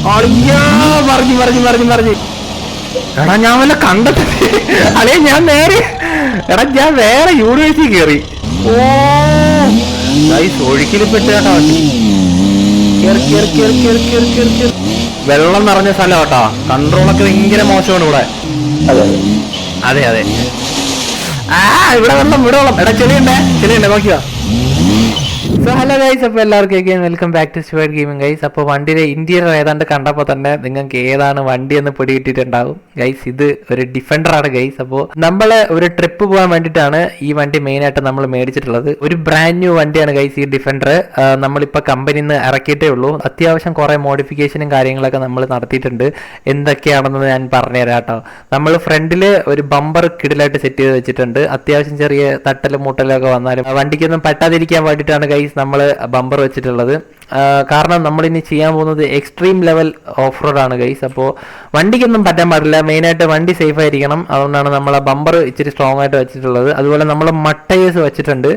അളിയാ പറഞ്ഞു പറഞ്ഞു പറഞ്ഞു പറഞ്ഞു. എടാ ഞാൻ വല്ല കണ്ടെത്തി അളിയ, ഞാൻ നേരെ എടാ ഞാൻ വേറെ യൂണിവേഴ്സിറ്റി കയറി. ഓ ഒഴുക്കിൽപ്പെട്ട് കേട്ടോ വണ്ടി. വെള്ളം നിറഞ്ഞ സ്ഥലം കേട്ടോ, കൺട്രോളൊക്കെ ഭയങ്കര മോശമാണ് ഇവിടെ. അതെ അതെ. ഇവിടെ വെള്ളം എടാ ചെളിയുണ്ടേ നോക്കിയോ. സോ ഹലോ ഗൈസ്, അപ്പോൾ എല്ലാവർക്കും welcome back to Steward gaming guys. അപ്പോൾ വണ്ടിയുടെ ഇന്റീരിയർ ഏതാണ്ട് കണ്ടപ്പോൾ തന്നെ നിങ്ങൾക്ക് ഏതാണ് വണ്ടി എന്ന് പിടികിട്ടിട്ടുണ്ടാവും ഗൈസ്. ഇത് ഒരു ഡിഫൻഡറാണ് ഗൈസ്. അപ്പോൾ നമ്മൾ ഒരു ട്രിപ്പ് പോകാൻ വേണ്ടിയിട്ടാണ് ഈ വണ്ടി മെയിനായിട്ട് നമ്മൾ മേടിച്ചിട്ടുള്ളത്. ഒരു ബ്രാൻഡ് ന്യൂ വണ്ടിയാണ് ഗൈസ് ഈ ഡിഫൻഡർ. നമ്മളിപ്പോൾ കമ്പനിയിൽ നിന്ന് ഇറക്കിയിട്ടേ ഉള്ളൂ. അത്യാവശ്യം കുറേ മോഡിഫിക്കേഷനും കാര്യങ്ങളൊക്കെ നമ്മൾ നടത്തിയിട്ടുണ്ട്. എന്തൊക്കെയാണെന്ന് ഞാൻ പറഞ്ഞുതരാം കേട്ടോ. നമ്മൾ ഫ്രണ്ടിൽ ഒരു ബമ്പർ കിടിലായിട്ട് സെറ്റ് ചെയ്ത് വെച്ചിട്ടുണ്ട്. അത്യാവശ്യം ചെറിയ തട്ടലും മുട്ടലൊക്കെ വന്നാലും വണ്ടിക്കൊന്നും പറ്റാതിരിക്കാൻ വേണ്ടിയിട്ടാണ് ഗൈസ് നമ്മൾ ബമ്പർ വെച്ചിട്ടുള്ളത്. കാരണം നമ്മളിനി ചെയ്യാൻ പോകുന്നത് എക്സ്ട്രീം ലെവൽ ഓഫ് റോഡ് ആണ് ഗൈസ്. അപ്പോൾ വണ്ടിക്കൊന്നും പറ്റാൻ പാടില്ല, മെയിനായിട്ട് വണ്ടി സേഫ് ആയിരിക്കണം. അതുകൊണ്ടാണ് നമ്മൾ ആ ബമ്പർ ഇച്ചിരി സ്ട്രോങ് ആയിട്ട് വെച്ചിട്ടുള്ളത്. അതുപോലെ നമ്മൾ മട്ടയേഴ്സ് വെച്ചിട്ടുണ്ട്.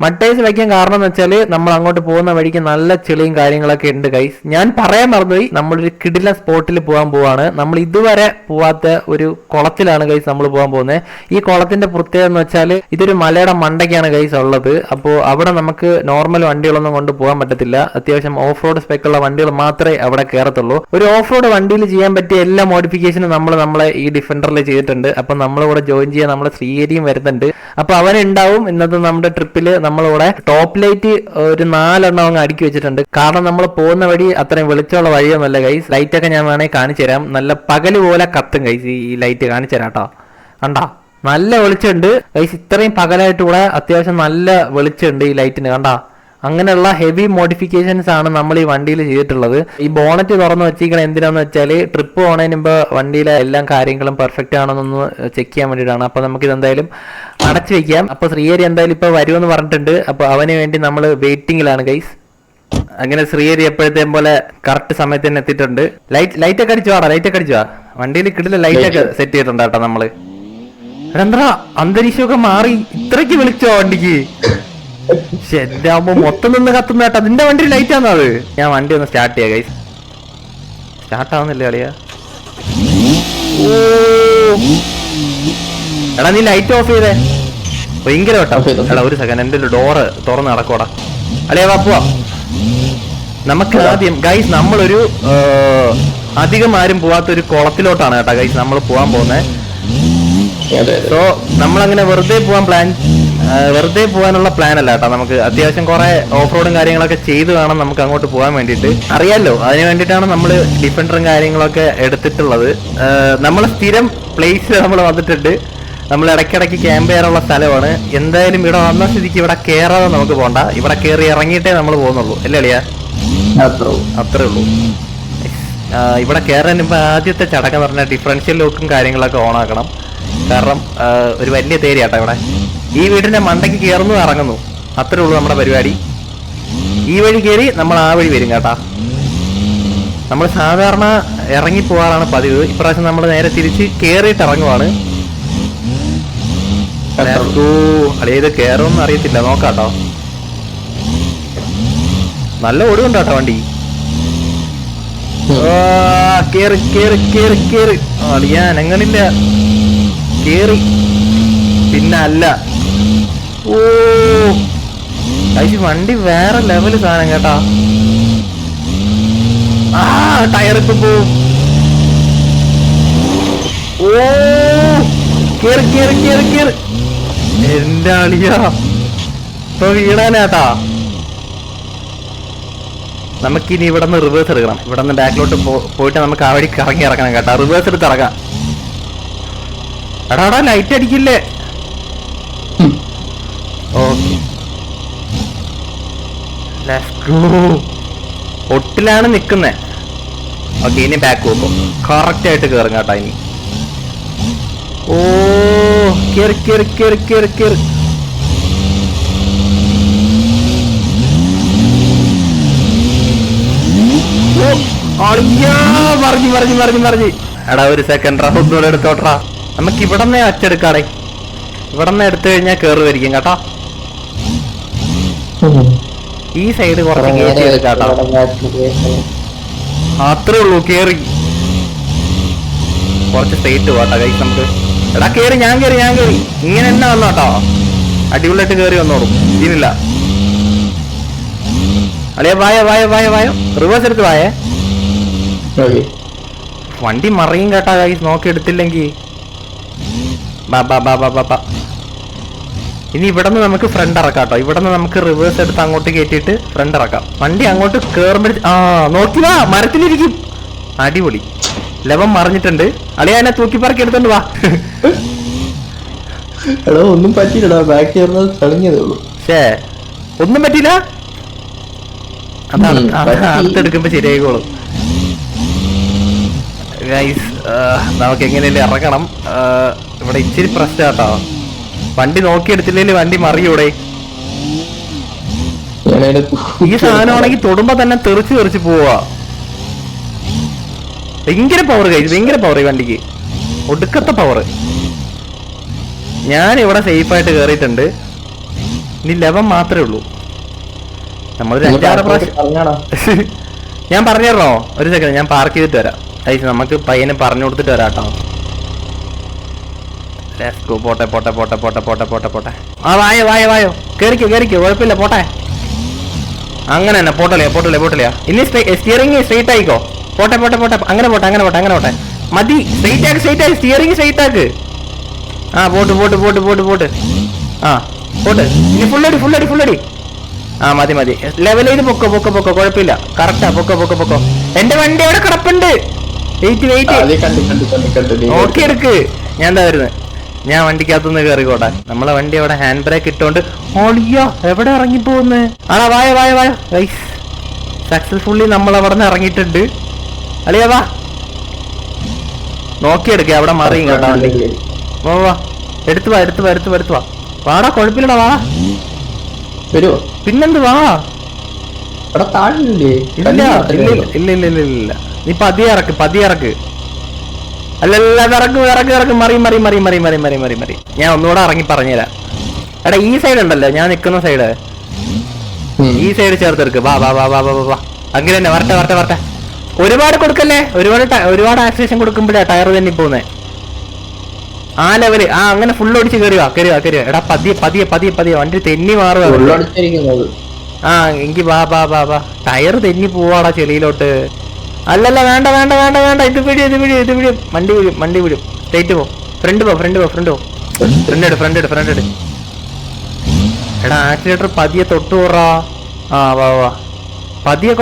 മട്ടയേഴ്സ് വെക്കാൻ കാരണം എന്ന് വെച്ചാൽ നമ്മൾ അങ്ങോട്ട് പോകുന്ന വഴിക്ക് നല്ല ചെളിയും കാര്യങ്ങളൊക്കെ ഉണ്ട് ഗൈസ്. ഞാൻ പറയാൻ മറന്നുപോയി, നമ്മളൊരു കിടിലൻ സ്പോട്ടിൽ പോകാൻ പോവാണ്. നമ്മൾ ഇതുവരെ പോവാത്ത ഒരു കുളത്തിലാണ് ഗൈസ് നമ്മൾ പോകാൻ പോകുന്നത്. ഈ കുളത്തിന്റെ പ്രത്യേകത എന്ന് വെച്ചാൽ ഇതൊരു മലയുടെ മണ്ടയ്ക്കാണ് ഗൈസ് ഉള്ളത്. അപ്പോൾ അവിടെ നമുക്ക് നോർമൽ വണ്ടികളൊന്നും കൊണ്ട് പോകാൻ പറ്റത്തില്ല. അത്യാവശ്യം ഓഫ് റോഡ് സ്പെക്കുള്ള വണ്ടികൾ മാത്രമേ അവിടെ കയറത്തുള്ളൂ. ഒരു ഓഫ് റോഡ് വണ്ടിയിൽ ചെയ്യാൻ പറ്റിയ എല്ലാ മോഡിഫിക്കേഷനും നമ്മളെ ഈ ഡിഫൻഡറിൽ ചെയ്തിട്ടുണ്ട്. അപ്പൊ നമ്മളിവിടെ ജോയിൻ ചെയ്യാൻ നമ്മളെ ശ്രീഹരിയും വരുന്നുണ്ട്. അപ്പൊ അവനുണ്ടാവും ഇന്നത്തെ നമ്മുടെ ട്രിപ്പിൽ. നമ്മളിവിടെ ടോപ്പ് ലൈറ്റ് ഒരു 4 എണ്ണം അങ്ങ് അടുക്കി വെച്ചിട്ടുണ്ട്. കാരണം നമ്മൾ പോകുന്ന വഴി അത്രയും വെളിച്ചമുള്ള വഴിയൊന്നുമല്ല ഗൈസ്. ലൈറ്റൊക്കെ ഞാൻ വേണമെങ്കിൽ കാണിച്ചു തരാം. നല്ല പകല് പോലെ കത്തും ഗൈസ് ഈ ലൈറ്റ്. കാണിച്ചു തരാം കേട്ടോ. കണ്ടാ നല്ല വെളിച്ചമുണ്ട് ഗൈസ്. ഇത്രയും പകലായിട്ട് കൂടെ അത്യാവശ്യം നല്ല വെളിച്ചമുണ്ട് ഈ ലൈറ്റിന്. കണ്ടാ അങ്ങനെയുള്ള ഹെവി മോഡിഫിക്കേഷൻസ് ആണ് നമ്മൾ ഈ വണ്ടിയിൽ ചെയ്തിട്ടുള്ളത്. ഈ ബോണറ്റ് തുറന്ന് വെച്ചിരിക്കണം എന്തിനാന്ന് വെച്ചാൽ ട്രിപ്പ് പോണതിന് മുമ്പ് വണ്ടിയിലെ എല്ലാ കാര്യങ്ങളും പെർഫെക്റ്റ് ആണെന്നൊന്ന് ചെക്ക് ചെയ്യാൻ വേണ്ടിയിട്ടാണ്. അപ്പോൾ നമുക്കിത് എന്തായാലും അടച്ചു വെക്കാം. അപ്പോൾ ശ്രീഹരി എന്തായാലും ഇപ്പോൾ വരുമെന്ന് പറഞ്ഞിട്ടുണ്ട്. അപ്പോൾ അവന് വേണ്ടി നമ്മൾ വെയിറ്റിംഗിലാണ് ഗൈസ്. അങ്ങനെ ശ്രീഹരി എപ്പോഴത്തേം പോലെ കറക്റ്റ് സമയത്ത് തന്നെ എത്തിയിട്ടുണ്ട്. ലൈറ്റൊക്കെ അടിച്ചു വാടാ, ലൈറ്റൊക്കെ അടിച്ചു വാ. വണ്ടിയിൽ കിടില ലൈറ്റൊക്കെ സെറ്റ് ചെയ്തിട്ടുണ്ട് കേട്ടോ നമ്മള്. എന്താ അന്തരീക്ഷമൊക്കെ മാറി, ഇത്രയ്ക്ക് വിളിച്ചോ വണ്ടിക്ക്? എന്റെ ആവുമ്പോ മൊത്തം നിന്ന് കത്തുന്ന കേട്ടോ. അതിന്റെ വണ്ടി ലൈറ്റ് ആണോ അത്? ഞാൻ വണ്ടി ഒന്ന് സ്റ്റാർട്ട് ചെയ്യാം ഗൈസ്. സ്റ്റാർട്ട് ആവുന്നില്ലേ കളിയാ? ഓ എടാ നീ ലൈറ്റ് ഓഫ് ചെയ്തേ. ഭയങ്കര കേട്ടോ. എടാ ഒരു സെക്കൻഡ്, എന്റെ ഒരു ഡോറ് തുറന്ന് നടക്കോടാ. അളിയാ വാ പോവാ. നമുക്ക് ആദ്യം ഗൈസ് നമ്മളൊരു അധികം ആരും പോവാത്തൊരു കുളത്തിലോട്ടാണ് കേട്ടോ ഗൈസ് നമ്മൾ പോവാൻ പോകുന്നത്. സോ നമ്മളങ്ങനെ വെറുതെ പോകാനുള്ള പ്ലാൻ അല്ല കേട്ടോ. നമുക്ക് അത്യാവശ്യം കുറെ ഓഫ് റോഡും കാര്യങ്ങളൊക്കെ ചെയ്ത് വേണം നമുക്ക് അങ്ങോട്ട് പോകാൻ വേണ്ടിയിട്ട്. അറിയാലോ, അതിന് വേണ്ടിയിട്ടാണ് നമ്മൾ ഡിഫൻഡറും കാര്യങ്ങളൊക്കെ എടുത്തിട്ടുള്ളത്. നമ്മൾ സ്ഥിരം പ്ലേസിൽ നമ്മൾ വന്നിട്ടുണ്ട്. നമ്മൾ ഇടയ്ക്കിടയ്ക്ക് ക്യാമ്പ് ചെയ്യാനുള്ള സ്ഥലമാണ്. എന്തായാലും ഇവിടെ വന്ന സ്ഥിതിക്ക് ഇവിടെ കയറാതെ നമുക്ക് പോകണ്ട. ഇവിടെ കയറി ഇറങ്ങിയിട്ടേ നമ്മൾ പോകുന്നുള്ളൂ അല്ലേ അളിയാ? അത്രേ ഉള്ളൂ. ഇവിടെ കയറാൻ മുമ്പ് ആദ്യത്തെ ചടങ്ങ് പറഞ്ഞാൽ ഡിഫറൻഷ്യൽ ലോക്കും കാര്യങ്ങളൊക്കെ ഓൺ ആക്കണം. കാരണം ഒരു വലിയ തേരിയാട്ടോ ഇവിടെ. ഈ വീടിന്റെ മണ്ടയ്ക്ക് കയറുന്നു ഇറങ്ങുന്നു, അത്രേ ഉള്ളൂ നമ്മുടെ പരിപാടി. ഈ വഴി കയറി നമ്മൾ ആ വഴി വരും കേട്ടാ. നമ്മൾ സാധാരണ ഇറങ്ങി പോകാറാണ് പതിവ്. ഇപ്രാവശ്യം നമ്മൾ നേരെ തിരിച്ച് കയറിയിട്ട് ഇറങ്ങുവാണ്. അളിയത് കയറുമെന്ന് അറിയത്തില്ല, നോക്കാട്ടോ. നല്ല ഒടുവുണ്ടാട്ടോ വണ്ടി. കേറി കേറി കേറി കേറി അളിയാ അനങ്ങണില്ല. കേറി പിന്നെ അല്ല. ഓ വണ്ടി വേറെ ലെവല് സാധനം കേട്ടാ. ടയറിപ്പോ പോവും. ഓ കേറി കേറി കേറി കേറി. എന്റെ അളിയാ ഇപ്പൊ വീണാനാട്ടാ. നമുക്കിനി ഇവിടെ നിന്ന് റിവേഴ്സ് എടുക്കണം. ഇവിടെ നിന്ന് ബാക്കിലോട്ട് പോയിട്ട് നമുക്ക് ആ വഴി കറങ്ങി ഇറക്കണം കേട്ടോ. റിവേഴ്സ് എടുത്ത് ഇറങ്ങാം. എടാടാ ലൈറ്റ് അടിക്കില്ലേ? ഓക്കെ ഒട്ടിലാണ് നിക്കുന്നേ. ഓക്കെ ഇനി ബാക്ക് പോകും. കറക്റ്റ് ആയിട്ട് കയറും കേട്ടോ ഇനി. ഓ കേറി കേറി കേറി കേറി കേറി. പറഞ്ഞു. എടാ ഒരു സെക്കൻഡ് ഒന്നുകൂടെ എടുത്തോട്ടാ. നമുക്ക് ഇവിടെ നിന്ന് അച്ചെടുക്കാടേ. ഇവിടെ നിന്ന് എടുത്തു കഴിഞ്ഞാൽ കയറുമായിരിക്കും കേട്ടോ. ഈ സൈഡ് കുറച്ച് കയറ്റി എടുക്കാട്ടോ. അത്രേ ഉള്ളൂ. കേറി കുറച്ച് സ്ട്രേറ്റ് പോട്ടാ കൈ നമുക്ക്. എടാ കേറി, ഞാൻ കേറി. ഇങ്ങനെ തന്നെ വന്നോട്ടോ, അടിപൊളിയായിട്ട് കേറി വന്നോളൂ, ഇതിനില്ല. അളിയ വായോ റിവേഴ്സ് എടുത്ത് വായേ. വണ്ടി മറിയും കേട്ടാ കൈ, നോക്കി എടുത്തില്ലെങ്കിൽ. ഇനി ഇവിടെ നിന്ന് നമുക്ക് ഫ്രണ്ട് ഇറക്കാം കേട്ടോ. ഇവിടെ നിന്ന് നമുക്ക് റിവേഴ്സ് എടുത്ത് അങ്ങോട്ട് കയറ്റിയിട്ട് ഫ്രണ്ട് ഇറക്കാം. വണ്ടി അങ്ങോട്ട് കേറുമ്പോൾ നോക്കി വാ, മരത്തിലിരിക്കും. അടിപൊളി. ലെവൻ മറിഞ്ഞിട്ടുണ്ട്. അളിയ എന്നെ തൂക്കി പറക്കി എടുത്തോണ്ട് വാ. ഒന്നും പറ്റിയില്ലടാ, ബാക്ക് തെളിഞ്ഞതേ ഉള്ളൂ. ഒന്നും പറ്റിയില്ല. അതാണ് അടുത്തെടുക്കുമ്പോ ശരിയായിക്കോളും. ഗൈസ് നമുക്ക് എങ്ങനെയല്ലേ ഇറങ്ങണം. ഇവിടെ ഇച്ചിരി പ്രശ്നം കേട്ടോ, വണ്ടി നോക്കിയെടുത്തില്ലെങ്കിൽ വണ്ടി മറിയൂടെ. ഈ സാധനമാണെങ്കിൽ തൊടുമ്പോ തന്നെ തെറിച്ച് പോവാ. ഭയങ്കര പവർ ഗൈസ്, ഭയങ്കര പവർ ഈ വണ്ടിക്ക്, ഒടുക്കത്തെ പവർ. ഞാൻ ഇവിടെ സേഫായിട്ട് കയറിയിട്ടുണ്ട്. ഇനി ലെവൻ മാത്രമേ ഉള്ളൂ. നമ്മളൊരു 5-6 പ്രാവശ്യം ഞാൻ പറഞ്ഞോ. ഒരു സെക്കൻഡ്, ഞാൻ പാർക്ക് ചെയ്തിട്ട് വരാം. ഗൈസ് നമുക്ക് പയ്യനെ പറഞ്ഞു കൊടുത്തിട്ട് വരാം കേട്ടോ. പോട്ടെ. ആ വായോ കേറിക്കോ, കുഴപ്പമില്ല, പോട്ടെ. അങ്ങനെ തന്നെ പോട്ടലയാ. ഇനി സ്റ്റിയറിംഗ് സ്ട്രെയിറ്റ് ആയിക്കോ. പോട്ടെ. അങ്ങനെ പോട്ടെ. മതി, സ്ട്രെയിറ്റ് ആക്ക്. സ്റ്റിയറിംഗ് സ്ട്രെയിറ്റ് ആക്ക്. ആ പോട്ട്. ആ പോട്ട്. ഇനി ഫുള്ളടി. ആ മതി. ലെവൽ ചെയ്ത് പൊക്കോ, കുഴപ്പമില്ല. കറക്റ്റാ, പൊക്കോ. എന്റെ വണ്ടി അവിടെ കിടപ്പുണ്ട്. വെയിറ്റ് നോക്കി എടുക്ക്. ഞാൻ എന്താ വരുന്നത്, ഞാൻ വണ്ടിക്കകത്തുനിന്ന് കയറിക്കോട്ടെ. നമ്മളെ വണ്ടി അവിടെ ഹാൻഡ് ബ്രേക്ക് ഇട്ടോണ്ട്. ഓളിയോ എവിടെ ഇറങ്ങിപ്പോന്ന്. ആടാ വായോ. സക്സസ്ഫുള്ളി നമ്മൾ അവിടെ നിന്ന് ഇറങ്ങിയിട്ടുണ്ട്. അളിയാ വാ, നോക്കിയെടുക്ക, അവിടെ മറിയും കേട്ടോ വണ്ടി. വാ എടുത്തു വാ. വാടാ, കുഴപ്പമില്ലടാ, വാ. വരുവോ? പിന്നെന്ത്, വാ. ഇല്ല. നീ പതിയെ ഇറക്ക്. അല്ലല്ല, ഇറക്ക്. മറി. ഞാൻ ഒന്നുകൂടെ ഇറങ്ങി പറഞ്ഞുതരാം. എടാ ഈ സൈഡ് ഉണ്ടല്ലോ, ഞാൻ നിൽക്കുന്ന സൈഡ്, ഈ സൈഡ് ചേർത്തെടുക്ക്. വാ. അങ്ങനെ തന്നെ വരട്ടെ. ഒരുപാട് കൊടുക്കല്ലേ. ഒരുപാട് ആക്സിലേഷൻ കൊടുക്കുമ്പോഴാ ടയർ തന്നെ പോകുന്നേ. ആ ലെവല്. അങ്ങനെ ഫുൾ ഓടിച്ച് കയറിയോ. എടാ പതിയെ വണ്ടി തെന്നി മാറുക. എങ്കി വാ. ടയർ തെന്നി പോവാടാ ചെളിയിലോട്ട്. അല്ലല്ല, വേണ്ട. ഇത് പിടി. വണ്ടി വീഴും. സ്ട്രേറ്റ് പോ. ഫ്രണ്ട് പോ. ഫ്രണ്ട് എട്. എടാ ആക്സിലേറ്റർ പതിയെ തൊട്ട് പോറാ. വാ. പതിയെ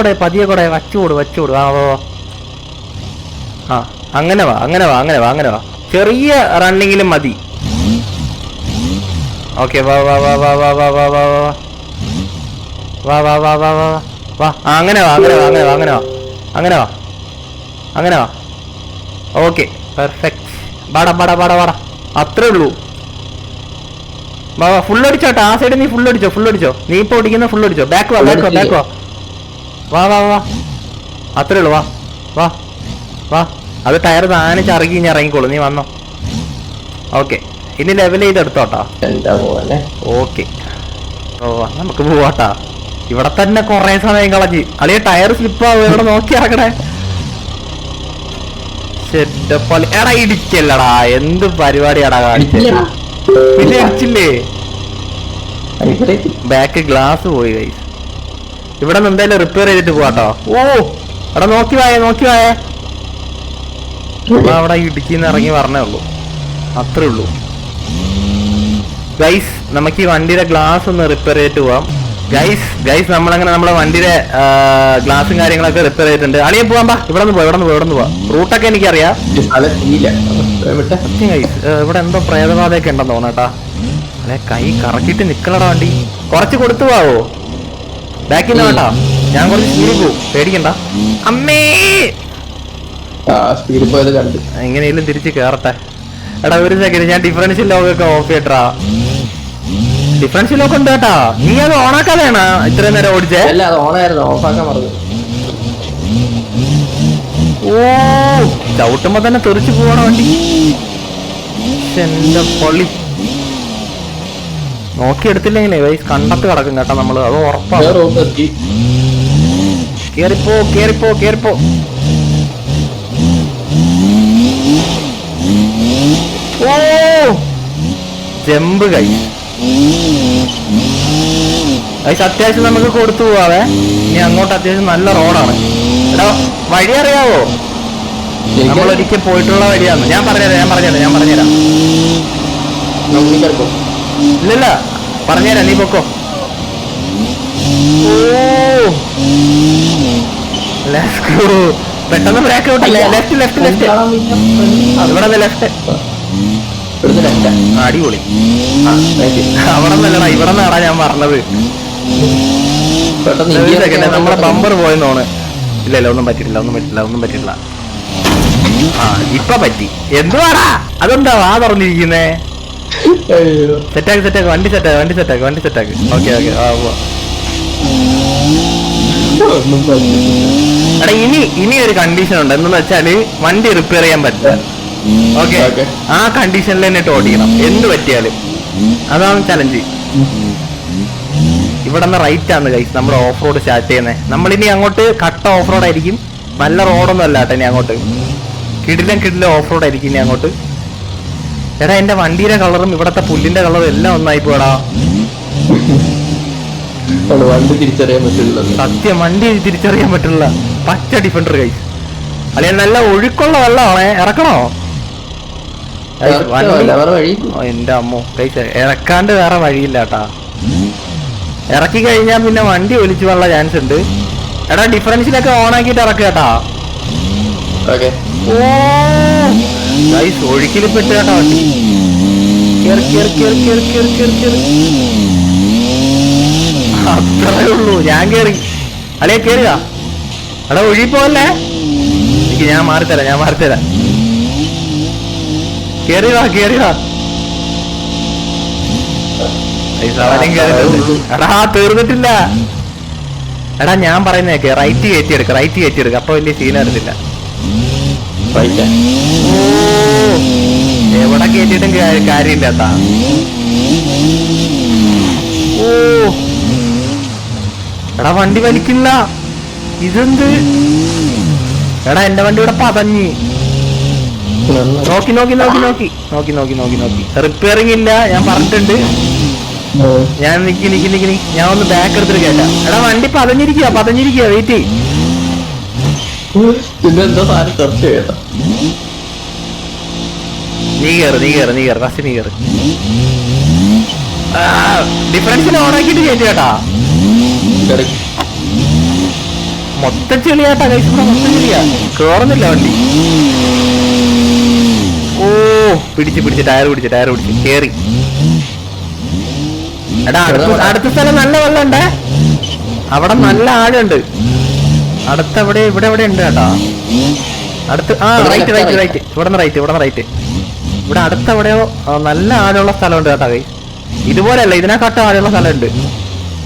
കൊടേ. വച്ചോട്. വാ. അങ്ങനെ വാ. ചെറിയ റണ്ണിങ്ങിലും മതി. ഓക്കെ, വാ. അങ്ങനെ വാ. Okay, perfect. വാടാ. അത്രേ ഉള്ളൂ. വാ. ഫുൾ അടിച്ചോട്ടെ. ആ സൈഡ് നീ ഫുൾ അടിച്ചോ. നീ ഇപ്പൊ ഓടിക്കുന്ന ഫുൾ അടിച്ചോ. ബാക്ക് വാ. വാ. അത്രേ ഉള്ളൂ. വാ. അത് ടയർ താനെ ചറുകി ഇറങ്ങിക്കോളൂ. നീ വന്നോ. ഓക്കെ, ഇനി ലെവൽ ചെയ്തെടുത്തോട്ടാ. ഓക്കെ, നമുക്ക് പോവാട്ടാ. ഇവിടെ തന്നെ കൊറേ സമയം കളഞ്ഞ്. അളിയ ടയർ സ്ലിപ്പാവും. ഇവിടെ നോക്കി ഇറങ്ങണേ. എടാ ഇടിക്കല്ലടാ, എന്ത് പരിപാടിയാടാ കാണിച്ചേ. പിന്നെ ഇടിച്ചില്ലേ, ബാക്ക് ഗ്ലാസ് പോയി ഗൈസ്. ഇവിടെ നിന്ന് എന്തായാലും റിപ്പയർ ചെയ്തിട്ട് പോവാട്ടോ. എടാ നോക്കി വായേ. അവിടെ ഇടുക്കിന്ന് ഇറങ്ങി പറഞ്ഞേ ഉള്ളൂ, അത്രേ ഉള്ളൂ ഗൈസ്. നമുക്ക് ഈ വണ്ടിയുടെ ഗ്ലാസ് ഒന്ന് റിപ്പയർ ചെയ്തിട്ട് പോവാം ഗൈസ്. നമ്മളങ്ങനെ നമ്മളെ വണ്ടിയുടെ ഗ്ലാസും കാര്യങ്ങളൊക്കെ റിപ്പയർ ചെയ്തിട്ടുണ്ട്. അളിയെ പോവാൻ പാ. ഇവിടെ നിന്ന് പോവാ. റൂട്ടൊക്കെ എനിക്കറിയാം ഗൈസ്. ഇവിടെ എന്തോ പ്രേതബാധയൊക്കെ ഉണ്ടെന്ന് തോന്നട്ടാ. അല്ലെ കൈ കറക്കിട്ട് നിക്കണടാ വണ്ടി. കുറച്ച് കൊടുത്തു പോവോ ബാക്കിൽ നിന്ന് കേട്ടാ. ഞാൻ കുറച്ച് സ്പീഡിൽ പോവും, പേടിക്കണ്ട. അമ്മേ എങ്ങനെയും തിരിച്ച് കേറട്ടെ. എടാ ഒരു സെക്കൻഡ്, ഞാൻ ഡിഫറൻഷ്യൽ ലോക്കൊക്കെ ഓഫ് ചെയ്യട്ടാ. ഡിഫറൻഷ്യൽ ലോക്ക് ഉണ്ട് കേട്ടാ. നീ അത് ഓണാക്കാതെയാണോ ഇത്രയും നേരം ഓടിച്ചേ? ചവിട്ടുമ്പോ തന്നെ തെറിച്ചു പോവാണ് വണ്ടി. എന്റെ പൊള്ളി. നോക്കിയെടുത്തില്ലെങ്കിലേ വൈസ് കണ്ടത്ത് കിടക്കും കേട്ടോ നമ്മള്, അത് ഉറപ്പാണ്. കേറിപ്പോ കേറിപ്പോ കേറിപ്പോ. ഓ ജമ്പ് കൈ അത്യാവശ്യം നമുക്ക് കൊടുത്തു പോവാവേ. ഇനി അങ്ങോട്ട് അത്യാവശ്യം നല്ല റോഡാണ്. എടാ വഴി അറിയാവോ? നമ്മളൊരിക്കൽ പോയിട്ടുള്ള വഴിയാണ്. ഞാൻ പറഞ്ഞുതരാം. ഇല്ലല്ല പറഞ്ഞുതരാം, നീ പൊക്കോ. ഓ പെട്ടെന്ന് ബ്രേക്ക് ഔട്ടല്ലേ. ലെഫ്റ്റ് ഇവിടെ ലെഫ്റ്റ്. അടിപൊളി. അവിടെ നിന്നല്ലടാ, ഇവിടെ നിന്നാടാ ഞാൻ പറഞ്ഞത്. നമ്മളെ ബമ്പർ പോയെന്നോണ്. ഇല്ല ഒന്നും പറ്റിയിട്ടില്ല. ആ ഇപ്പൊ പറ്റി. എന്തുവാടാ അതെന്താ വാ തുറന്നിരിക്കുന്നേ? സെറ്റാക്ക് വണ്ടി സെറ്റാക്ക്. ഓക്കെ എടാ ഇനി ഒരു കണ്ടീഷൻ ഉണ്ട്. എന്തെന്ന് വെച്ചാല് വണ്ടി റിപ്പയർ ചെയ്യാൻ പറ്റില്ല. ഓക്കെ ആ കണ്ടീഷനിൽ തന്നെ ഓടിക്കണം എന്ത് പറ്റിയാലും. അതാണ് ചലഞ്ച്. ഇവിടെ നിന്ന് റൈറ്റ് ആണ് ഗൈസ് നമ്മൾ ഓഫ് റോഡ് സ്റ്റാർട്ട് ചെയ്യുന്നത്. നമ്മളിനി അങ്ങോട്ട് കട്ട ഓഫ് റോഡ് ആയിരിക്കും. നല്ല റോഡൊന്നും അല്ല കേട്ടോ. ഇനി അങ്ങോട്ട് കിടിലം ഓഫ് റോഡ് ആയിരിക്കും ഇനി അങ്ങോട്ട്. എടാ എന്റെ വണ്ടിയുടെ കളറും ഇവിടത്തെ പുല്ലിന്റെ കളറും എല്ലാം ഒന്നായി പോടാ. വണ്ടി തിരിച്ചറിയാൻ പറ്റില്ല. സത്യം വണ്ടി തിരിച്ചറിയാൻ പറ്റില്ല. പച്ച ഡിഫൻഡർ ഗൈസ്. അല്ലെങ്കിൽ നല്ല ഒഴുക്കുള്ള വെള്ളമാണേ. ഇറക്കണോ? എന്റെ അമ്മോ ഗൈസ് ഇറക്കാണ്ട് വേറെ വഴിയില്ല കേട്ടാ. ഇറക്കി കഴിഞ്ഞാൽ പിന്നെ വണ്ടി ഒലിച്ചു പോകാനുള്ള ചാൻസ് ഉണ്ട്. എടാ ഡിഫറൻസിലൊക്കെ ഓൺ ആക്കിയിട്ട് ഇറക്കുക കേട്ടാ. ഓ ഗൈസ് ഒഴുക്കിൽ പെട്ട് കേട്ടാ വണ്ടി. അത്രേ ഉള്ളൂ. ഞാൻ കേറി. അല്ലേ കേറിയാ? എടാ ഒഴിപ്പോല്ലേ. എനിക്ക് ഞാൻ മാറിത്തരാം. കേറി വാ. എടാ തീർന്നിട്ടില്ല. എടാ ഞാൻ പറയുന്നേക്കെ റൈറ്റ് കയറ്റിയെടുക്ക. അപ്പൊ വലിയ സീൻ വരത്തില്ല. എവിടെ കയറ്റിയിട്ടും കാര്യമില്ല കേട്ടാ. ഓ എടാ വണ്ടി വലിക്കില്ല. ഇതെന്ത്? എടാ എന്റെ വണ്ടി ഇവിടെ പതഞ്ഞ്. നോക്കി റിപ്പയറിംഗ് ഇല്ല. ഞാൻ പറഞ്ഞിട്ടുണ്ട്. ഞാൻ നിക്കി ഞാൻ ഒന്ന് ബാക്ക് എടുത്തിട്ട് കേട്ടാ. എടാ വണ്ടി പതഞ്ഞിരിക്കുക. വെയിറ്റ്. നീ കേറ് ഫസ്റ്റ് നീ കേറ്. ഡിഫറൻസിന് ഓണാക്കിട്ട് കയറ്റി കേട്ടാ. മൊത്തം ചെളിയാട്ടാ കഴിച്ചു. മൊത്തം ചെളിയാ. കേറുന്നില്ല വണ്ടി. ഓ പിടിച്ച് ടയർ പിടിച്ച് കേറി. എടാ അടുത്ത സ്ഥലം നല്ല വെള്ളമുണ്ടേ. അവിടെ നല്ല ആഴുണ്ട്. അടുത്തവിടെ ഇവിടെ ഉണ്ട് കേട്ടാ. അടുത്ത് റൈറ്റ്. ഇവിടെ റൈറ്റ്. ഇവിടെ അടുത്തെവിടെയോ നല്ല ആഴമുള്ള സ്ഥലമുണ്ട് കേട്ടാ. ഇതുപോലെയല്ല, ഇതിനെക്കാട്ടും ആഴമുള്ള സ്ഥലമുണ്ട്.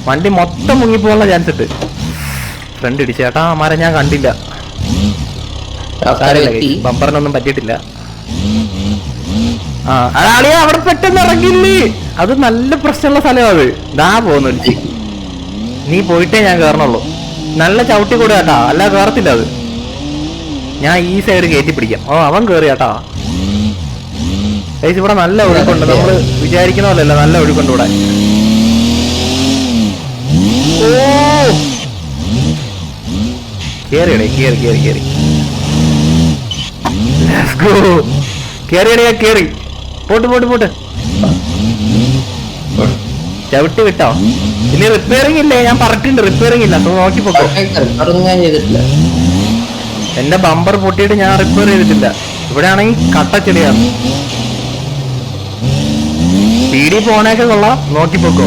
വണ്ടി മൊത്തം മുങ്ങിപ്പോകാനുള്ള ചാൻസ് ഉണ്ട്. ഫ്രണ്ട് ഇടിച്ചേട്ടാ. മാരെ ഞാൻ കണ്ടില്ല. ബമ്പറിനൊന്നും പറ്റിയിട്ടില്ല. അതാളിയാ അവിടെ പെട്ടെന്ന് ഇറങ്ങില്ലേ. അത് നല്ല പ്രശ്നമുള്ള സ്ഥലമാണ് അത്. ദാ പോകുന്നു. നീ പോയിട്ടേ ഞാൻ കേറണുള്ളൂ. നല്ല ചവിട്ടി കൂടെ കേട്ടാ. അല്ല കേറത്തില്ല അത്. ഞാൻ ഈ സൈഡ് കയറ്റി പിടിക്കാം. അവൻ കേറി കേട്ടാ. ഇവിടെ നല്ല ഒഴുക്കുണ്ട്. നമ്മള് വിചാരിക്കുന്ന പോലെയല്ല, നല്ല ഒഴുക്കുണ്ട് ഇവിടെ. ഓ കേറിയടേ കേറി. കേറി. പോട്ട് ചവിട്ടി വിട്ടോ. ഇനി റിപ്പയറിംഗ് ഇല്ലേ? ഞാൻ പറഞ്ഞിട്ടുണ്ട് റിപ്പയറിംഗ് ഇല്ല. നോക്കി പോക്കോ. എന്റെ ബമ്പർ പൊട്ടിയിട്ട് ഞാൻ റിപ്പയർ ചെയ്തിട്ടില്ല. ഇവിടെ ആണെങ്കിൽ കട്ട ചെളിയാണ്. പീടി പോണേക്കെ കൊള്ളാം. നോക്കി പോക്കോ.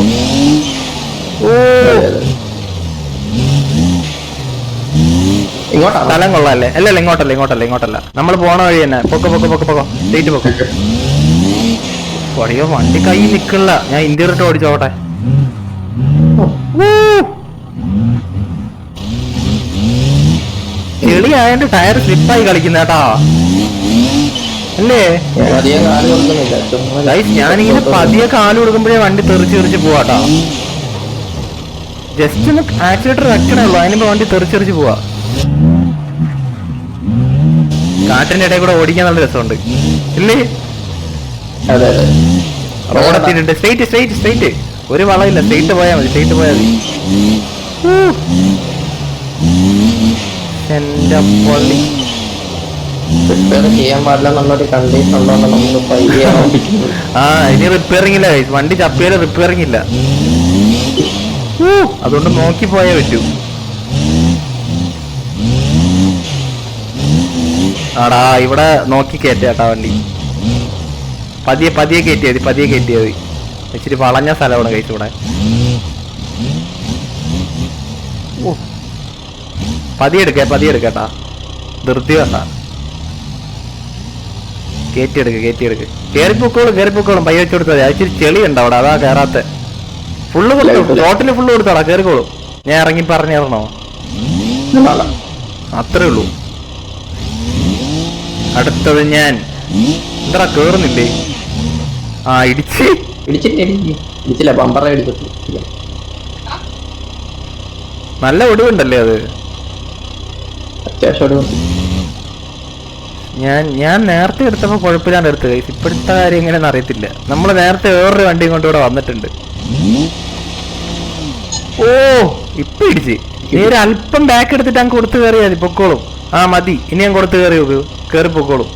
ഓ സ്ഥലം കൊള്ളാല്ലേ? അല്ലല്ല ഇങ്ങോട്ടല്ല. നമ്മൾ പോണ വഴി തന്നെ. പൊക്കോ സ്റ്റേറ്റ് പൊക്കോ. വടിയോ വണ്ടി കൈ നിക്കണില്ല. ഞാൻ ഇന്ത്യറിട്ട് ഓടിച്ചോട്ടെ. ചെളി ആയതുകൊണ്ട് ടയർ സ്ലിപ്പായി കളിക്കുന്ന കേട്ടാ. അല്ലേ ഞാനിങ്ങനെ പതിയെ കാല് കൊടുക്കുമ്പോഴേ വണ്ടി തെറിച്ച് പോവാട്ടാ. ജസ്റ്റ് ഒന്ന് ആക്സിലേറ്റർ വെക്കണേ ഉള്ളൂ, അതിനുമ്പോ വണ്ടി തെറിച്ചെറിച്ച് പോവാ. കാറ്റിന്റെ ഇടയിൽ കൂടെ ഓടിക്കാൻ നല്ല രസമുണ്ട് ഇല്ലേ? അതെ അതെ. റോഡെത്തിയിട്ടുണ്ട്. സ്ട്രെയിറ്റ് സ്ട്രെയിറ്റ് സ്ട്രെയിറ്റ്, ഒരു വളമില്ല, സ്ട്രെയിറ്റ് പോയാൽ മതി, സ്ട്രെയിറ്റ് പോയാൽ മതി. എന്റെ പള്ളി. റിപ്പയർ ചെയ്യാൻ പാടില്ല എന്നുള്ളൊരു കണ്ടീഷൻ ഉള്ളതുകൊണ്ട് നമുക്ക് പയ്യെ ആരംഭിക്കുന്നത്. ആ ഇനി റിപ്പയറിംഗ് ഇല്ല guys. വണ്ടി ചപ്പിയാലും റിപ്പയറിംഗ് ഇല്ല, അതുകൊണ്ട് നോക്കി പോയേ പറ്റൂ. ആടാ ഇവിടെ നോക്കി കയറ്റാട്ടാ വണ്ടി, പതിയെ പതിയെ കയറ്റിയാൽ മതി, പതിയെ കയറ്റിയാൽ മതി. ഇച്ചിരി വളഞ്ഞ സ്ഥലമാണ് കഴിച്ചു ഇവിടെ. പതിയെ എടുക്കേട്ടാ, ധൃതി വേണ്ട. കയറ്റിയെടുക്ക്. കേറിപ്പോക്കോളും പയ്യ വെച്ച് കൊടുത്താൽ മതി. ഇച്ചിരി ചെളി ഉണ്ട് അവിടെ, അതാ കയറാത്ത. ഫുള്ള് കൊടുത്തു, ടോട്ടല് ഫുള്ള് കൊടുത്താടാ, കേറിക്കോളും. ഞാൻ ഇറങ്ങി പറഞ്ഞിരണോ? അത്രേ ഉള്ളൂ. അടുത്തത് ഞാൻ എന്താ കേറുന്നില്ലേ? ആ ഇടിച്ചില്ല, ബമ്പറ ഇടിച്ചിട്ടില്ല. നല്ല ഒടിവുണ്ടല്ലേ അത്? അത്യാവശ്യം ഒടിവുണ്ട്. ഞാൻ നേരത്തെ എടുത്തപ്പോ കുഴപ്പമില്ലാണ്ട് എടുത്ത് കഴിച്ചു. ഇപ്പോഴത്തെ കാര്യം എങ്ങനെയാണെന്ന് അറിയത്തില്ല. നമ്മൾ നേരത്തെ വേറൊരു വണ്ടിയും കൊണ്ട് ഇവിടെ വന്നിട്ടുണ്ട്. ഓ ഇപ്പൊ ഇടിച്ച്. നീ ഒരു അല്പം ബാക്ക് എടുത്തിട്ട് അങ്ങ് കൊടുത്ത് കയറിയാ മതി, പൊക്കോളും. ആ മതി, ഇനി ഞാൻ കൊടുത്ത് കയറി നോക്ക്, കയറി പൊക്കോളും.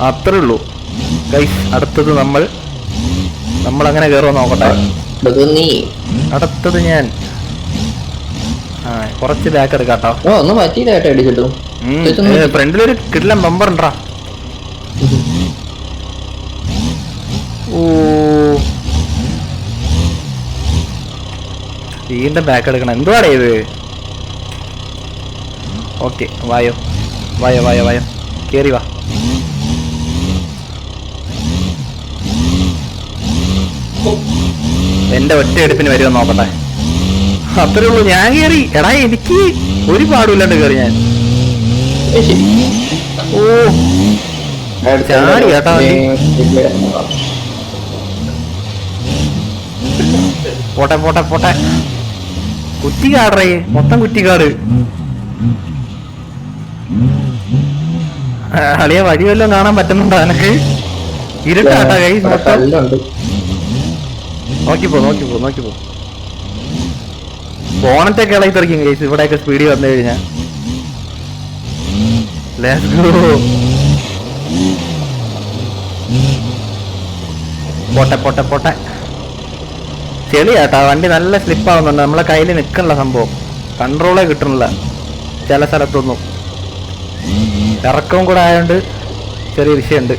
അത്രേ ഉള്ളൂ ഗൈസ്. അടുത്തത് നമ്മൾ അങ്ങനെ കയറുമോ നോക്കട്ടെ. അടുത്തത് ഞാൻ കുറച്ച് ബാക്ക് എടുക്കാട്ടോ. ഒന്നും പറ്റിയില്ല കേട്ടോ, ഇടിച്ചിട്ടു. ഫ്രണ്ടിലൊരു കിടിലൻ ബമ്പർ ഉണ്ടാ. ഓ വീണ്ടും ബാക്ക് എടുക്കണം, എന്തുവാടേ ഇത്? ഓക്കെ വായോ കേറി വാ. എന്റെ ഒറ്റ എടുപ്പിന് വരുമോ നോക്കട്ടെ. അത്രേ ഉള്ളൂ, ഞാൻ കേറി. എടാ എനിക്ക് ഒരു പാടുമില്ലാണ്ട് കേറി ഞാൻ. ഓ ചാടി കേട്ടാ മതി. പോട്ടെ കുറ്റിക്കാടേ, മൊത്തം കുറ്റിക്കാട്. അളിയ വഴി വല്ലതും കാണാൻ പറ്റുന്നുണ്ടോ എനക്ക്? ഇരുട്ടാട്ടാ കൈ. നോക്കിപ്പോ ബോണറ്റൊക്കെ ഇളകി തെറിക്കും കേസ് ഇവിടെയൊക്കെ സ്പീഡിൽ വന്നു കഴിഞ്ഞാ. പോട്ടെ ചെളിയാട്ടാ, വണ്ടി നല്ല സ്ലിപ്പാവുന്നുണ്ട്. നമ്മളെ കയ്യിൽ നിൽക്കണില്ല സംഭവം, കൺട്രോളേ കിട്ടണില്ല ചില സ്ഥലത്തൊന്നും. ഇറക്കവും കൂടെ ആയതുകൊണ്ട് ചെറിയ വിഷയമുണ്ട്.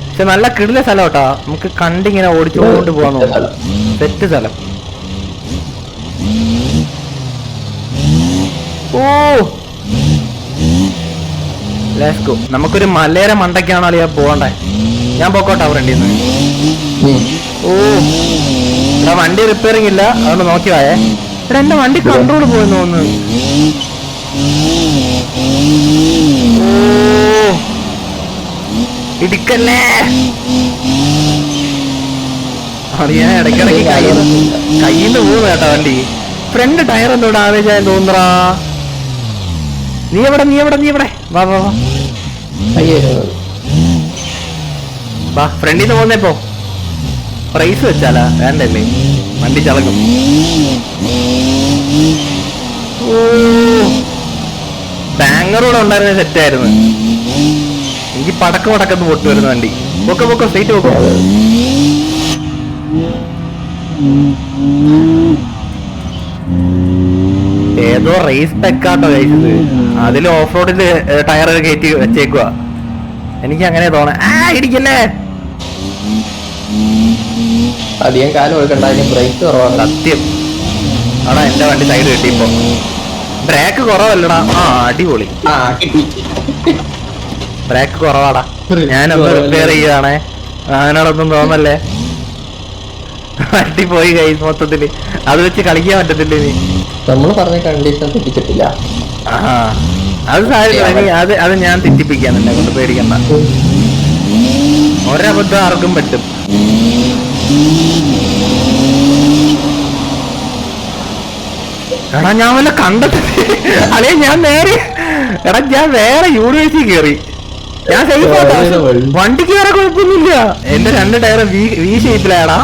പക്ഷെ നല്ല കിടില സ്ഥലം കേട്ടാ, നമുക്ക് കണ്ടിങ്ങനെ ഓടിച്ചുകൊണ്ട് പോകാൻ നോക്കാം. സെറ്റ് സ്ഥലം. ഓ ലെറ്റ്സ് ഗോ. നമുക്കൊരു മലയുടെ മണ്ടയ്ക്കാണോ അളിയാ പോകണ്ടേ? ഞാൻ പോക്കോട്ടെ ഫ്രണ്ടിൽ നിന്ന്. ഓ എടാ വണ്ടി റിപ്പയറിംഗ് ഇല്ല, അതുകൊണ്ട് നോക്കി വായേ. എടാ എന്റെ വണ്ടി കൺട്രോൾ പോയെന്ന് തോന്നുന്നു. ഓ ഇടിക്കല്ലേ അറിയാ, ഇടയ്ക്കിടയ്ക്ക് കയ്യിന്ന് പോകുന്നു കേട്ടോ വണ്ടി. ഫ്രണ്ട് ടയർ എന്തോ ഡാമേജ് ആയെന്ന് തോന്നുറാ. നീ എവിടെ വാ ഫ്രണ്ടിൽ നിന്ന് പോന്നേപ്പോ. പ്രൈസ് വെച്ചാലാ വേണ്ടല്ലേ, വണ്ടി ചളക്കും. ഓ ബാങ്കറൂടെ ഉണ്ടായിരുന്ന സെറ്റായിരുന്നു. എനിക്ക് പടക്കന്ന് പൊട്ടു വരുന്ന വണ്ടി. പൊക്ക സ്ട്രൈറ്റ് പൊക്കോ. ഏതോ റേസ് പെക്കാട്ടോ കഴിച്ചത്, അതിൽ ഓഫ് റോഡില് ടയർ കയറ്റി വെച്ചേക്കുക. എനിക്ക് അങ്ങനെ തോന്നേ. ഇടിക്കല്ലേ, അധികം കാലം കൊടുക്കണ്ടായിരുന്നു, ബ്രേക്ക് കുറവാണ്. സത്യം. ആടാ എന്റെ വണ്ടി സൈഡ് കിട്ടിയപ്പോ. ബ്രേക്ക് കുറവല്ലടാ. അടിപൊളി, ബ്രേക്ക് കുറവാടാ. ഞാനൊന്ന് റിപ്പയർ ചെയ്യുകയാണേ, അങ്ങനോടൊന്നും തോന്നല്ലേ. വണ്ടി പോയി കൈ മൊത്തത്തില്, അത് വെച്ച് കളിക്കാൻ പറ്റത്തില്ല. ഇനി നമ്മള് പറഞ്ഞ കണ്ടീഷൻ തെറ്റിച്ചിട്ടില്ല. അത് സാരമില്ല, അത് ഞാൻ തെറ്റിപ്പിക്കാൻ എന്നെ കൊണ്ട്, പേടിക്കണ്ട. ഒരബദ്ധം ആർക്കും പറ്റും. എടാ ഞാൻ വല്ല കണ്ടെത്തി അല്ലെ ഞാൻ നേരെ എടാ ഞാൻ വേറെ യൂണിവേഴ്സിറ്റി കയറി ഞാൻ വണ്ടിക്ക് വേറെ കുഴപ്പമൊന്നുമില്ല. എന്റെ 2 ടയർ വി ഷേപ്പിലാടാ.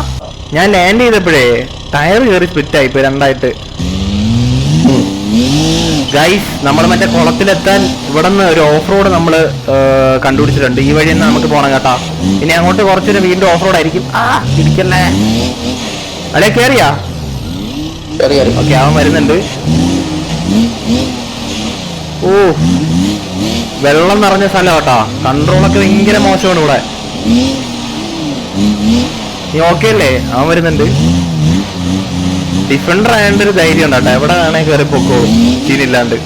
ഞാൻ ലാൻഡ് ചെയ്തപ്പോഴേ ടയർ കയറി സ്പ്ലിറ്റ് ആയിപ്പോ 2ആയിട്ട്. ഗൈസ് നമ്മൾ മറ്റേ കുളത്തിലെത്താൻ ഇവിടെ നിന്ന് ഒരു ഓഫ് റോഡ് നമ്മള് കണ്ടുപിടിച്ചിട്ടുണ്ട്. ഈ വഴി തന്നെ നമുക്ക് പോണം കേട്ടാ. ഇനി അങ്ങോട്ട് കുറച്ചൊരു വീണ്ടും ഓഫ് റോഡ് ആയിരിക്കും. ഇരിക്കല്ലേ അല്ലെ കേറിയാ? ഓക്കെ അവൻ വരുന്നുണ്ട്. ഓ വെള്ളം നിറഞ്ഞ സ്ഥലം കേട്ടാ. കൺട്രോളൊക്കെ ഭയങ്കര മോശമാണ് ഇവിടെ. നീ ഓക്കെ അല്ലേ? അവൻ വരുന്നുണ്ട്. ഡിഫൻഡർ ആയതുകൊണ്ട് ഒരു ധൈര്യം ഉണ്ടാട്ടെ. എവിടെ വേണേ കയറി പൊക്കോളും സീനില്ലാണ്ട്.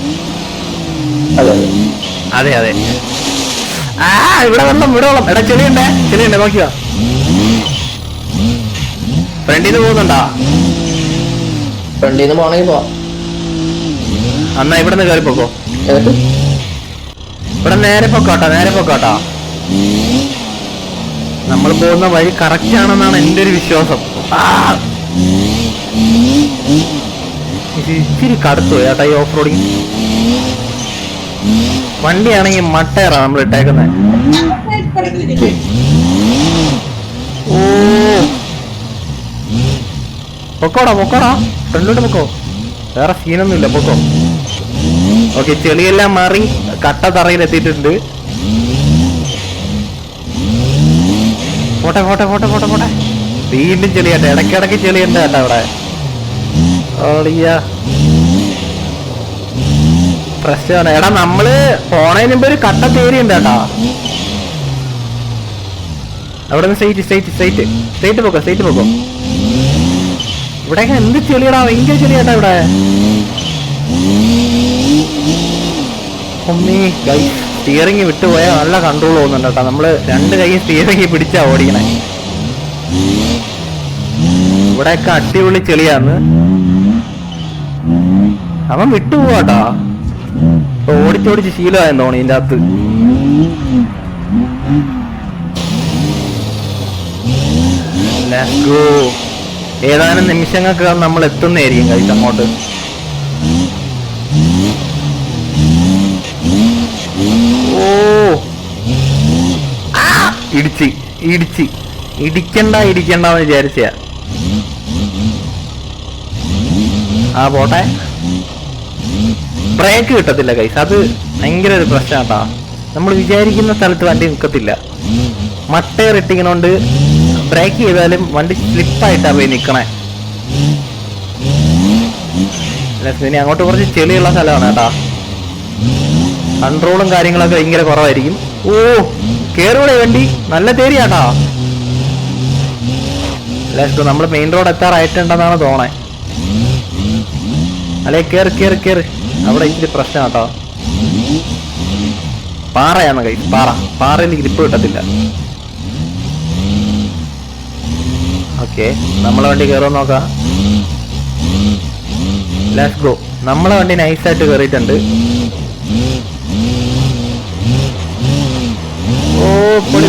അതെ അതെ. ഇവിടെ വെള്ളം. എടാ ചെളിയുണ്ടേ നോക്കിയോ. ഫ്രണ്ടിന്ന് പോകുന്നുണ്ടാ? ഫ്രണ്ടിന്ന് പോണെങ്കിൽ പോവാം. എന്നാ ഇവിടെ നിന്ന് കയറി പൊക്കോ. ഇവിടെ നേരെ പൊക്കോട്ടാ. നമ്മൾ പോകുന്ന വഴി കറക്റ്റ് ആണെന്നാണ് എന്റെ ഒരു വിശ്വാസം. ഇച്ചിരി കടുത്തു ചേട്ടാ ഈ ഓഫ് റോഡിങ്. വണ്ടിയാണെങ്കിൽ മട്ടയറാ നമ്മൾ ഇട്ടേക്കുന്നത്. ഓ പൊക്കോടാ ഫ്രണ്ടിലോട്ട് പൊക്കോ. വേറെ സീനൊന്നുമില്ല പൊക്കോ. ഓക്കെ ചെളിയെല്ലാം മാറി കട്ട തറയിൽ എത്തിയിട്ടുണ്ട്. പോട്ടെ വീണ്ടും ചെളിയട്ടെ. ഇടയ്ക്കിടയ്ക്ക് ചെളിയുണ്ട് കേട്ടോ അവിടെ. പ്രശ്നമാണ്. എടാ നമ്മള് പോണതിന് മുമ്പ് ഒരു കട്ട തേരി ഉണ്ട് കേട്ടാ. അവിടെ നിന്ന് സ്ട്രൈറ്റ് പൊക്കോ. ഇവിടെയൊക്കെ എന്ത് ചെളിയടാ, ഭയങ്കര ചെളിയാട്ടാ ഇവിടെ. സ്റ്റിയറിംഗ് വിട്ടുപോയാൽ നല്ല കൺട്രോൾ പോകുന്നുണ്ട് കേട്ടോ. നമ്മള് 2 കൈ സ്റ്റിയറിംഗ് പിടിച്ചാ ഓടിക്കണേ. ഇവിടെയൊക്കെ അടിപൊളി ചെളിയാന്ന്. അവൻ വിട്ടുപോവാട്ടാ. ഓടിച്ചോടിച്ച് ശീലമായെന്ന് തോന്നി ഇതിന്റെ അകത്ത്. ഏതാനും നിമിഷങ്ങൾക്ക് നമ്മൾ എത്തുന്നതായിരിക്കും കഴിച്ച് അങ്ങോട്ട്. ഓ ഇടിക്കണ്ടെന്ന് വിചാരിച്ച. പോട്ടെ. ബ്രേക്ക് കിട്ടത്തില്ല കൈസ്. അത് ഭയങ്കര ഒരു പ്രശ്നമാട്ടാ. നമ്മൾ വിചാരിക്കുന്ന സ്ഥലത്ത് വണ്ടി നിൽക്കത്തില്ല. മട്ടയർ ഇട്ടിങ്ങനോണ്ട് ബ്രേക്ക് ചെയ്താലും വണ്ടി സ്ലിപ്പായിട്ടാ പോയി നിക്കണേ. ഇനി അങ്ങോട്ട് കുറച്ച് ചെളിയുള്ള സ്ഥലമാണ് കേട്ടാ. കൺട്രോളും കാര്യങ്ങളൊക്കെ ഭയങ്കര കുറവായിരിക്കും. ഓ കേറുകൂടെ വണ്ടി നല്ല തേരിയാട്ടാ. നമ്മൾ മെയിൻ റോഡ് എത്താറായിട്ടുണ്ടെന്നാണ് തോന്നേ. അല്ലെ കേറ്. അവിടെ ഇച്ചിരി പ്രശ്നം കേട്ടോ. പാറയാണ് കൈ. പാറയിൽ ഗ്രിപ്പ് കിട്ടത്തില്ല. ഓക്കെ നമ്മളെ വണ്ടി കയറുമെന്ന് നോക്കാം. Let's go. നമ്മളെ വണ്ടി നൈസായിട്ട് കയറിയിട്ടുണ്ട്. ഓ പൊളി.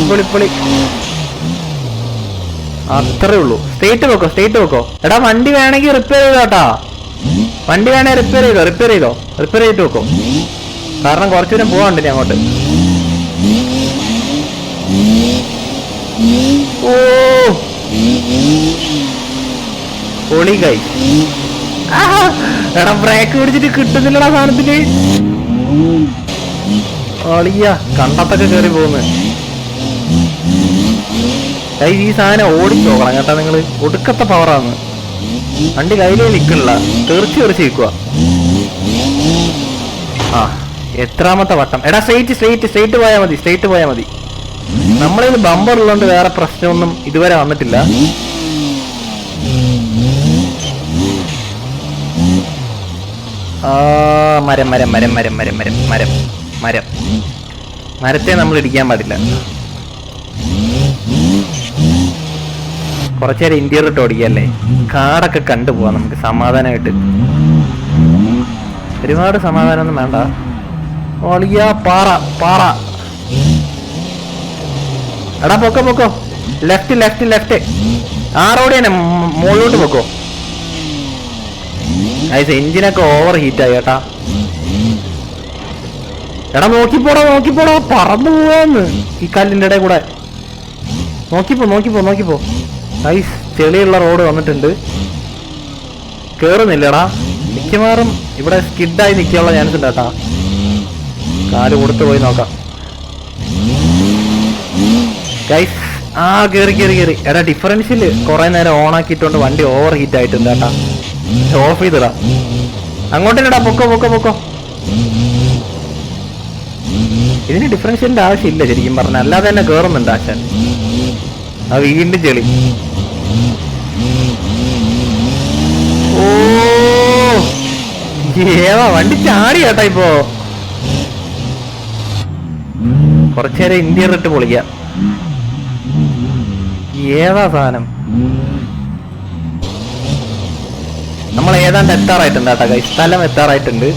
അത്രേ ഉള്ളൂ. സ്ട്രേറ്റ് വെക്കോ. എടാ വണ്ടി വേണമെങ്കിൽ റിപ്പയർ ചെയ്തോട്ടാ. റിപ്പയർ ചെയ്തിട്ട് വെക്കോ. കാരണം കുറച്ചു ദൂരം പോവാണ്ട് ഇനി അങ്ങോട്ട്. ഓ പൊളി കൈ. എടാ ബ്രേക്ക് പിടിച്ചിട്ട് കിട്ടുന്നില്ലടാ സാധനത്തിന്. കണ്ടത്തൊക്കെ കയറി പോകുന്നു. ഈ സാധനം ഓടിച്ചോക്കണം കേട്ടാ. നിങ്ങള് ഒടുക്കത്തെ പവറാന്ന്. വണ്ടി കയ്യിലേ നിൽക്കണില്ല. തെറിച്ച് നിൽക്കുക. എത്രാമത്തെ വട്ടം. എടാ സ്ട്രേറ്റ് പോയാ മതി. നമ്മളിത് ബമ്പർ ഉള്ളതുകൊണ്ട് വേറെ പ്രശ്നമൊന്നും ഇതുവരെ വന്നിട്ടില്ല. മരത്തെ നമ്മൾ ഇടിക്കാൻ പാടില്ല. കുറച്ചേരം ഇന്റീരിയർ ഇട്ട് ഓടിക്കല്ലേ. കാടൊക്കെ കണ്ടുപോവാം നമുക്ക് സമാധാനമായിട്ട്. ഒരുപാട് സമാധാനമൊന്നും വേണ്ട. പാറ. എടാ പൊക്കോ. ലെഫ്റ്റ്. ആ റോഡ് തന്നെ മുകളിലോട്ട് പൊക്കോ. ഗൈസ് എഞ്ചിനൊക്കെ ഓവർ ഹീറ്റ് ആയി കേട്ടാ. എടാ നോക്കിപ്പോടാ പറന്നു പോവാന്ന് ഈ കല്ലിന്റെ ഇടയിൽ കൂടെ. നോക്കിപ്പോ ഗൈസ് ചെളിയുള്ള റോഡ് വന്നിട്ടുണ്ട്. കേറുന്നില്ലടാ, മിക്കവാറും ഇവിടെ സ്കിഡായി നിൽക്കാനുള്ള ചാൻസ് ഉണ്ട് കേട്ടാ. കാല് കൊടുത്തു പോയി നോക്കാം ഗൈസ്. ആ കേറി. എടാ ഡിഫറൻഷ്യല് കുറെ നേരം ഓൺ ആക്കിയിട്ടുണ്ട്, വണ്ടി ഓവർ ഹീറ്റ് ആയിട്ടുണ്ട് കേട്ടാ. ഓഫ് ചെയ്തിടാ, അങ്ങോട്ടില്ലടാ, പൊക്കോ. ഇതിന് ഡിഫറൻഷ്യലിന്റെ ആവശ്യമില്ല ശരിക്കും പറഞ്ഞ, അല്ലാതെ തന്നെ കേറുന്നുണ്ട് ആശാൻ. അത് വീണ്ടും ചെളി. ഓ ഏവാ വണ്ടി ചാടി കേട്ടാ. ഇപ്പോ കുറച്ചേരം ഇന്ത്യൻ ഇട്ട് പൊളിക്കാം. ഏതാ സാധനം? നമ്മൾ ഏതാണ്ട് എത്താറായിട്ടുണ്ട് കേട്ടാ കൈ, സ്ഥലം എത്താറായിട്ടുണ്ട്.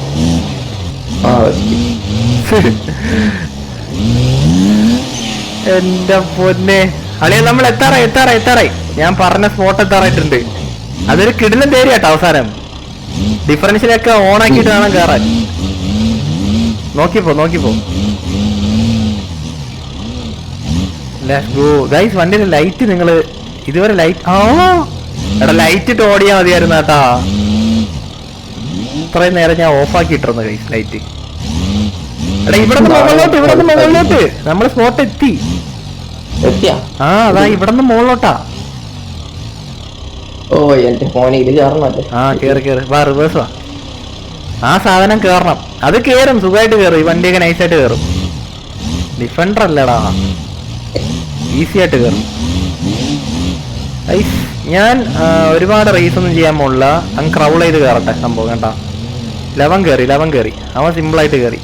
എന്റെ പൊന്നെ അളിയ, നമ്മൾ എത്താറായി. ഞാൻ പറഞ്ഞ സ്പോട്ട് എത്താറായിട്ടുണ്ട്. അതൊരു കിടിലൻ തേരി കേട്ടോ. അവസാനം ഡിഫറൻഷ്യലൊക്കെ ഓൺ ആക്കിയിട്ട് വേണം കയറാൻ. നോക്കിപ്പോ ഗൈസ്. വണ്ടിയുടെ ലൈറ്റ് നിങ്ങള് ഇതുവരെ എടാ ലൈറ്റ് ഇട്ട് ഓടിയാ മതിയായിരുന്നു കേട്ടാ. ഇത്രയും നേരം ഞാൻ ഓഫ് ആക്കിയിട്ടിരുന്നു ഗൈസ് ലൈറ്റ്. എടാ ഇവിടെ മുകളിലോട്ട് നമ്മള് സ്പോട്ട് എത്തി. ആ അതാ ഇവിടെ നിന്ന് മുകളിലോട്ടാ. ഓ എന്റെ ഫോണിൽ കേറണല്ലേ. ആ കേറി വാ, റിവേഴ്സ് വാ. ആ സാധനം കേറണം, അത് കേറും, സുഖമായിട്ട് കേറും. ഈ വണ്ടിയൊക്കെ നൈസായിട്ട് കേറും. ഡിഫൻഡർ അല്ലടാ, ഈസി ആയിട്ട് കേറും. ഞാൻ ഒരുപാട് റേസ് ഒന്നും ചെയ്യാൻ പോണില്ല. അങ്ങ് ക്രൗൾ ചെയ്ത് കയറട്ടെ സംഭവം കേട്ടാ. ലവൻ കയറി, അവൻ സിമ്പിൾ ആയിട്ട് കയറി.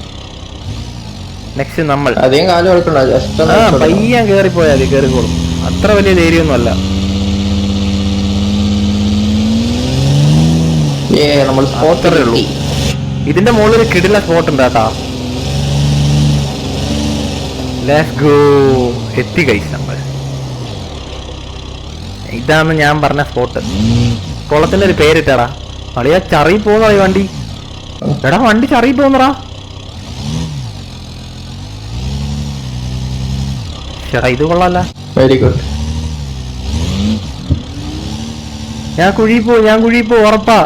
നെക്സ്റ്റ് നമ്മൾ പയ്യാൻ കേറിപ്പോയാൽ മതി, കേറിക്കോളും. അത്ര വലിയ ധൈര്യമൊന്നും അല്ല. ഇതിന്റെ മുകളിൽ ഒരു കിടില സ്പോട്ട് ഉണ്ട് കേട്ടാ. Let's go. എത്തി ഗൈസ് നമ്മൾ. ഇതാണ് ഞാൻ പറഞ്ഞ സ്പോട്ട്. കുളത്തിന്റെ ഒരു പേരിട്ടടാ. അളിയാ ചറി പോകുന്ന വണ്ടി. എടാ വണ്ടി ചറി പോകുന്നടാ. ചേട്ടാ ഇത് കൊള്ളാല്ല. Very good. ഞാൻ കുഴി പോ ഉറപ്പാ.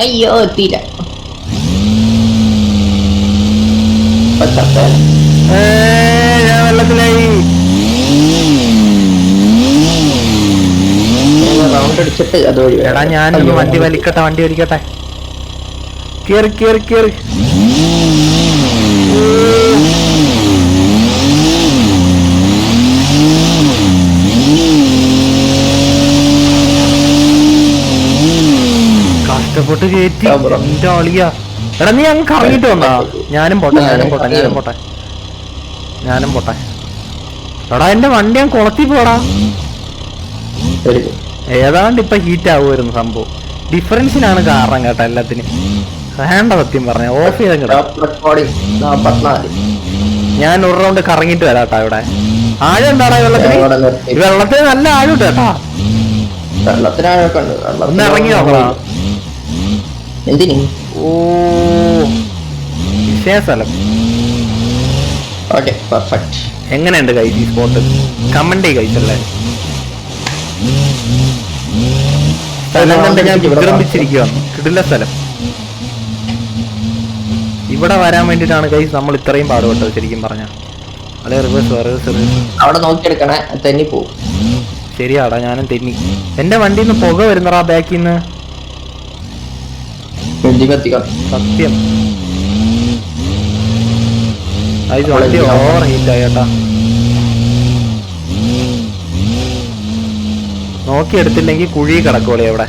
അയ്യോ എത്തിയില്ല. ഞാൻ വെള്ളത്തിലായി. റൗണ്ട് അടിച്ചിട്ട് അതുവഴി. എടാ ഞാനൊന്ന് വണ്ടി വലിക്കട്ടെ. കേറി. കഷ്ടപ്പെട്ട് കയറ്റി എന്റെ ആളിയാ. എടാ നീ അങ്ങ് കറങ്ങിട്ട് വന്നാ. ഞാനും പോട്ടെ. എടാ എന്റെ വണ്ടി ഞാൻ കുളത്തി പോടാ. ഏതാണ്ട് ഇപ്പൊ ഹീറ്റ് ആവുമായിരുന്നു സംഭവം. ഡിഫറൻസിനാണ് കാരണം കേട്ടോ എല്ലാത്തിനും. വേണ്ട സത്യം പറഞ്ഞ ഓഫ് ചെയ്ത. ഞാൻ ഒരു റൗണ്ട് കറങ്ങിട്ട് വരാട്ടാ. ഇവിടെ ആഴം എന്താടാ വെള്ളത്തിന് നല്ല ആഴം കേട്ടാ. ഒന്ന് ഇറങ്ങി നോക്കടാ. എന്തിന്? ഓ വിഷയ സ്ഥലം. എങ്ങനെയുണ്ട് കൈസ് ഈ സ്പോട്ട്? കമന്റ് കഴിച്ചല്ലേ. സ്ഥലം കണ്ട് ഞാൻ വിജൃംഭിച്ചിരിക്കുകയാണ്. കിടില സ്ഥലം. ഇവിടെ വരാൻ വേണ്ടിട്ടാണ് കൈസ് നമ്മൾ ഇത്രയും പാടുപെട്ടത് ശരിക്കും പറഞ്ഞ. അല്ലെ റിവേഴ്സ് അവിടെ നോക്കിയെടുക്കണേ, തെന്നി പോവും. ശരിയാടാ, ഞാനും തെന്നി. എന്റെ വണ്ടിയിൽ നിന്ന് പുക വരുന്നടാ ബാക്കിൽ നിന്ന്. സത്യം വണ്ടി ഓവർ ഹീറ്റ് ആയിട്ടാ. നോക്കിയെടുത്തില്ലെങ്കിൽ കുഴി കിടക്കോളെ അവിടെ.